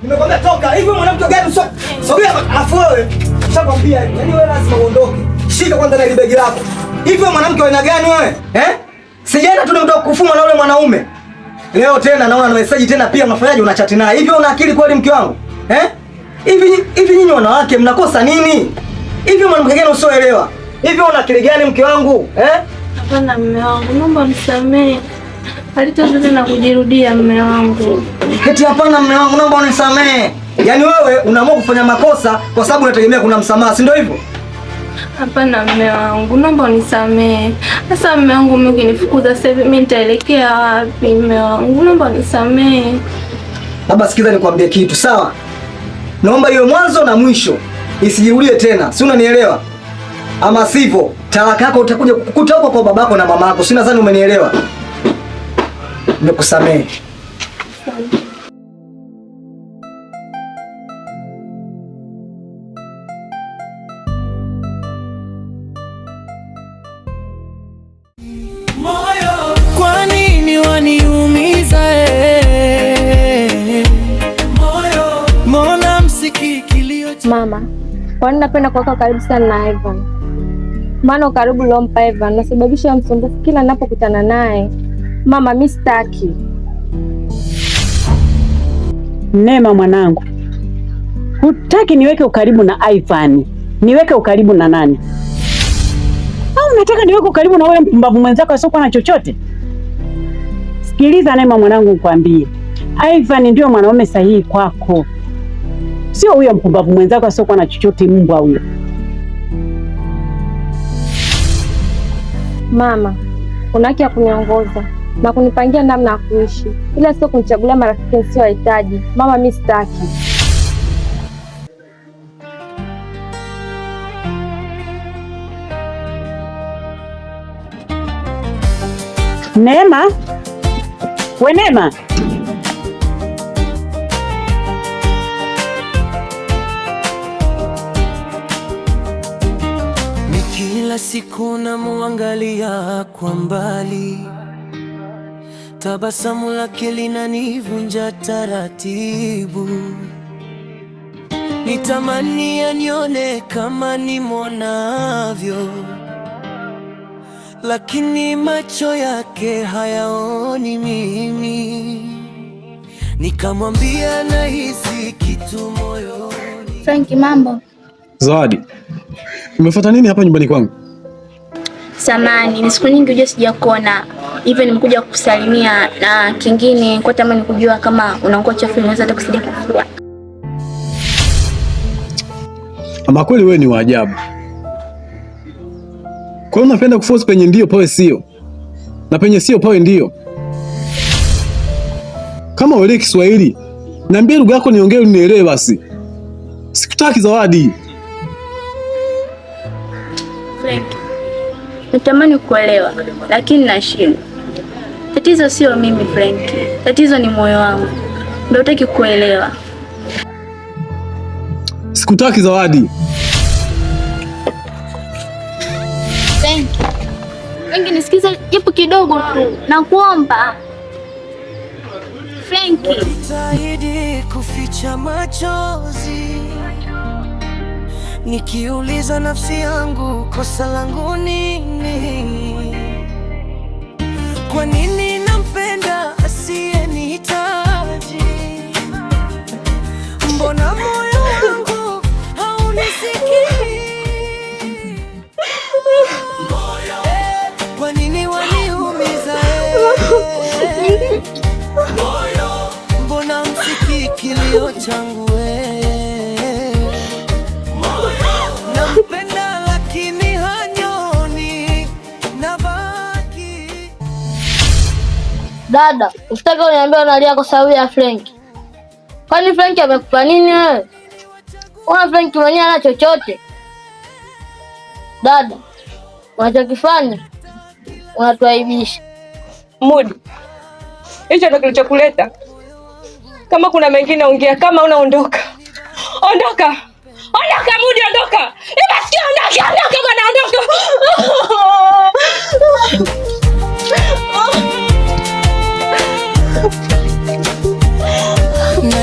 Nimekwambia toka. Hivi mwanamke gani sogea afu wewe. Nishakwambia hivi. Yaani wewe lazima uondoke. Shika kwanza na ile begi lako. Hivi mwanamke wa aina gani wewe? Sijana tu nimetoka kufuma na yule mwanaume. Leo tena naona na message tena pia unafanyaje unachati naye. Hivi una akili kweli mke wangu? Hivi nyinyi wanawake mnakosa nini? Hivi mwanamke gani usioelewa? Hivi una akili gani mke wangu? Hapana mume wangu, naomba unisamehe. Halitazoea na kujirudia mume wangu. Eti hapana mume wangu, naomba unisamehe. Yaani wewe unaamua kufanya makosa kwa sababu unategemea kuna msamaha, si ndio hivyo? Hapana mume wangu, naomba unisamehe. Sasa mume wangu, mimi ukinifukuza sasa hivi mimi nitaelekea wapi mume wangu? Naomba unisamehe. Baba sikiza nikwambie kitu, sawa? Naomba iwe mwanzo na mwisho. Isijirudie tena. Si unanielewa? Ama sivyo, talaka yako utakuja kukuta huko kwa babako na mamako. Si nadhani umenielewa? Nimekusamehe. Moyo, kwa nini waniumiza moyo, mbona msikii kilio? Mama, kwa nini napenda kuweka karibu sana na Ivan? Maana ukaribu uliompa Ivan unasababisha msumbufu kila ninapokutana naye. Mama, mimi sitaki. Neema mwanangu, hutaki niweke ukaribu na Ivan. Niweke ukaribu na nani? Au unataka niweke ukaribu na wewe mpumbavu mwenzako asiokuwa na chochote? Sikiliza Neema mwanangu, nikwambie, Ivan ndio mwanaume sahihi kwako, sio huyo mpumbavu mwenzako asiokuwa na chochote, mbwa huyo. Mama, una haki ya kuniongoza na kunipangia namna ya kuishi, ila sio kunichagulia marafiki nisiohitaji. Mama, mimi sitaki. Neema, we Neema, ni kila siku namuangalia kwa mbali, tabasamu lake linanivunja taratibu, nitamani anione kama nimwonavyo, lakini macho yake hayaoni mimi. Nikamwambia nahisi kitu moyoni. Franki, mambo? Zawadi, umefuata nini hapa nyumbani kwangu? Samani, ni siku nyingi uje sijakuona. Hivyo nimekuja kukusalimia, na kingine kwa tamani kujua kama unaongoa chafu unaweza hata kusaidia kufua. Ama kweli wewe ni wa ajabu. Kwa hiyo unapenda kuforce penye ndio pawe sio, na penye sio pawe ndio. Kama wewe Kiswahili, niambie lugha yako niongee unielewe basi. Sikutaki Zawadi. Frank, natamani kuelewa lakini nashindwa. Tatizo sio mimi Frank, tatizo ni moyo wangu. Ndio hutaki kuelewa. Sikutaki Zawadi. Frank, nisikize japo kidogo tu, nakuomba. Frank, Jitahidi kuficha machozi, nikiuliza nafsi yangu kosa langu nini? Kwa nini nampenda asiyenihitaji? Mbona moyo wangu haunisikii? Kwa nini waniumiza? Mbona msikii kilio changu? Nampenda lakini hanyoni, nabaki. Dada, usitake uniambia unalia kwa sababu ya Frank. Kwani Frank amekupa nini wewe? Una Frank mwenyewe hana chochote. Dada, unachokifanya unatuaibisha. Mudi, hicho ndio kilichokuleta? Kama kuna mengine ongea, kama unaondoka. Ondoka! Ondoka Mudi, ondoka! Basi ondoka, ondoka bwana, ondoka!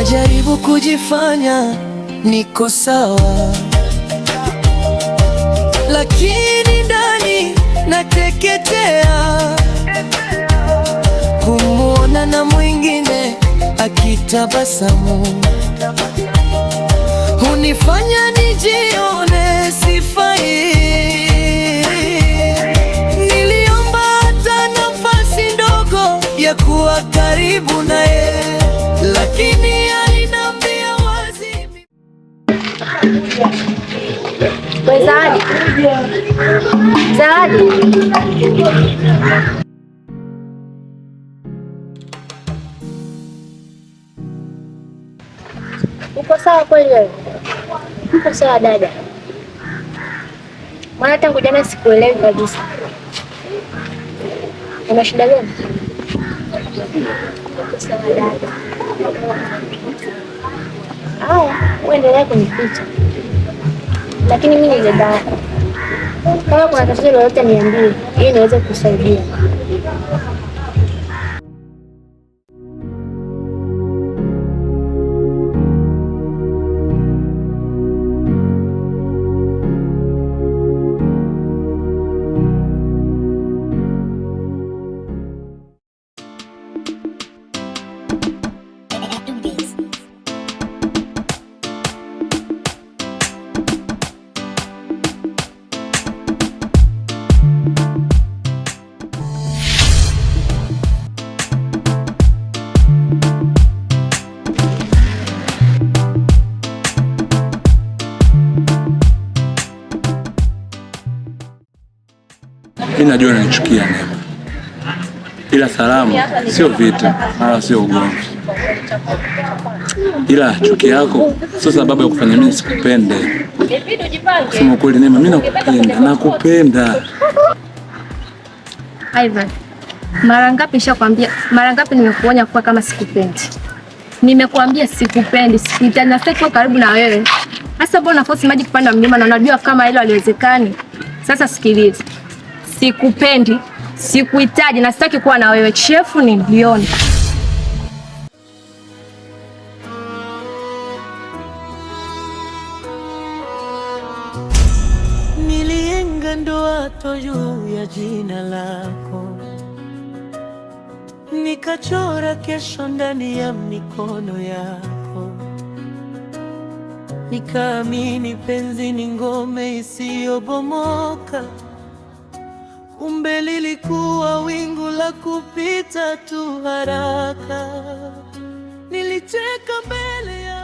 najaribu kujifanya niko sawa, lakini ndani nateketea. Kumuona na mwingine akitabasamu hunifanya nijione sifai. Niliomba hata nafasi ndogo ya kuwa karibu naye, lakini aliniambia wazi. Zawadi. Zawadi. Uko sawa kweli wewe? Uko sawa dada? Maana tangu jana sikuelewi kabisa. Una shida gani? Uko sawa dada. Haya, uendelea kunificha. Lakini mimi ni dada yako. Kama kuna tatizo lolote niambie, ili niweze kusaidia. Mimi najua unanichukia Neema, ila salamu sio vita wala sio ugomvi, ila chuki yako sio sababu ya kufanya mimi sikupende. Sema kweli Neema, mimi nakupenda. Ivan, mara ngapi nishakwambia, mara ngapi nimekuonya kwa kama sikupendi? Nimekuambia sikupendi, sikuhitaji, nataka karibu na wewe. Sasa mbona force maji kupanda mlima na unajua kama hilo haliwezekani? Sasa sikiliza. Sikupendi, sikuhitaji na sitaki kuwa na wewe. Chefu ni Lioni. Nilienga ndoto juu ya jina lako, nikachora kesho ndani ya mikono yako, nikaamini penzi ni ngome isiyobomoka. Kumbe lilikuwa wingu la kupita tu haraka. Nilicheka mbele ya